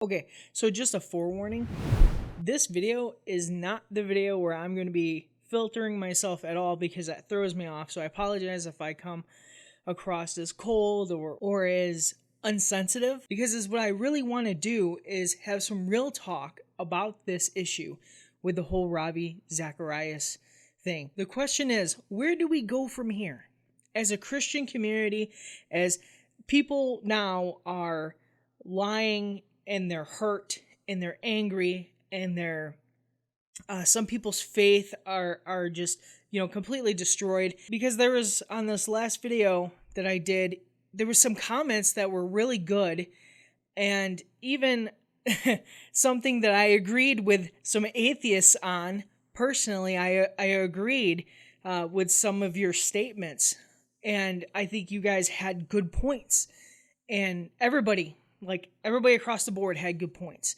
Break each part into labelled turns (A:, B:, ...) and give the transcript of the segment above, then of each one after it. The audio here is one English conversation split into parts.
A: Okay, so just a forewarning. This video is not the video where I'm going to be filtering myself at all because that throws me off. So I apologize if I come across as cold or as unsensitive, because is what I really want to do is have some real talk about this issue with the whole Ravi Zacharias thing. The question is, where do we go from here? As a Christian community, as people now are lying and they're hurt and they're angry and they're some people's faith are just completely destroyed, because there was, on this last video that I did, there was some comments that were really good, and even something that I agreed with some atheists on. Personally, I agreed with some of your statements, and I think you guys had good points, and everybody across the board had good points,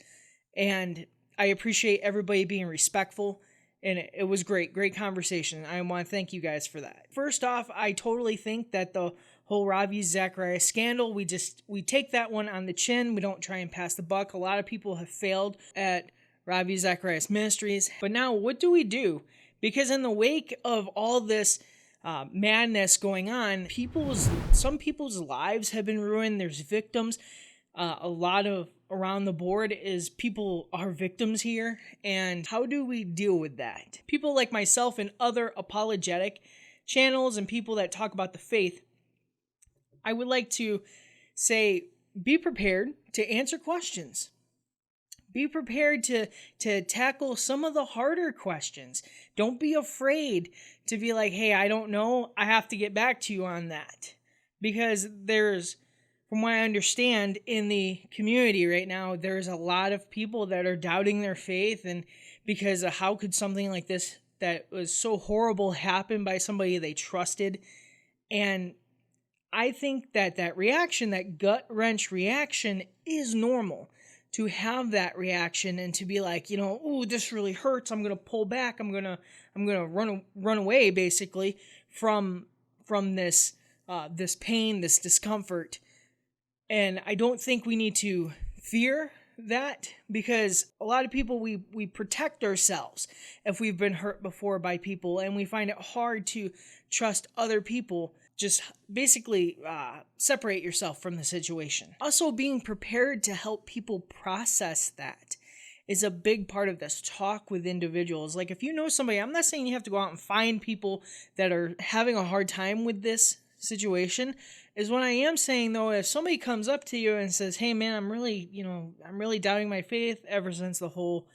A: and I appreciate everybody being respectful, and it was great conversation. I want to thank you guys for that. First off, I totally think that the whole Ravi Zacharias scandal, we take that one on the chin. We don't try and pass the buck. A lot of people have failed at Ravi Zacharias Ministries, but now what do we do? Because in the wake of all this madness going on, some people's lives have been ruined. There's victims. A lot of around the board is people are victims here, and how do we deal with that? People like myself and other apologetic channels and people that talk about the faith, I would like to say, be prepared to answer questions. Be prepared to tackle some of the harder questions. Don't be afraid to be like, hey, I don't know, I have to get back to you on that. Because from what I understand in the community right now, there's a lot of people that are doubting their faith, and because of how could something like this that was so horrible happen by somebody they trusted. And I think that reaction, that gut wrench reaction, is normal. To have that reaction and to be like, oh, this really hurts, I'm gonna pull back, I'm gonna run away basically from this this pain, this discomfort. And I don't think we need to fear that, because a lot of people, we protect ourselves if we've been hurt before by people, and we find it hard to trust other people. Just basically separate yourself from the situation. Also, being prepared to help people process that is a big part of this. Talk with individuals. Like, if you know somebody, I'm not saying you have to go out and find people that are having a hard time with this situation. Is what I am saying, though, if somebody comes up to you and says, hey man, I'm really doubting my faith ever since the whole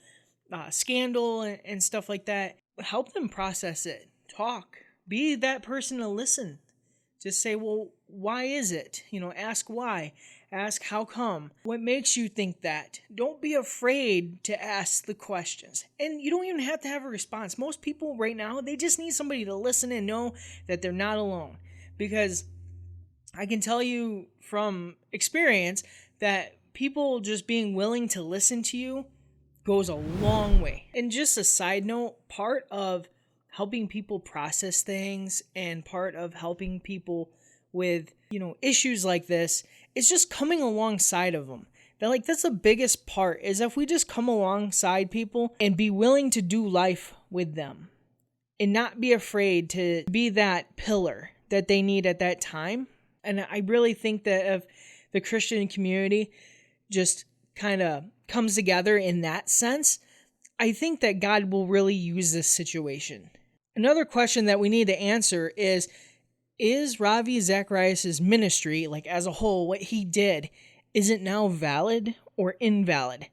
A: scandal and stuff like that, help them process it. Talk. Be that person to listen. Just say, well, why is it? Ask why. Ask how come. What makes you think that? Don't be afraid to ask the questions. And you don't even have to have a response. Most people right now, they just need somebody to listen and know that they're not alone. Because I can tell you from experience that people just being willing to listen to you goes a long way. And just a side note, part of helping people process things and part of helping people with, issues like this is just coming alongside of them. That's the biggest part, is if we just come alongside people and be willing to do life with them and not be afraid to be that pillar that they need at that time. And I really think that if the Christian community just kind of comes together in that sense, I think that God will really use this situation. Another question that we need to answer is Ravi Zacharias' ministry, as a whole, what he did, is it now valid or invalid?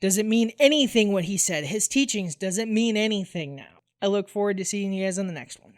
A: Does it mean anything what he said? His teachings, does it mean anything now? I look forward to seeing you guys on the next one.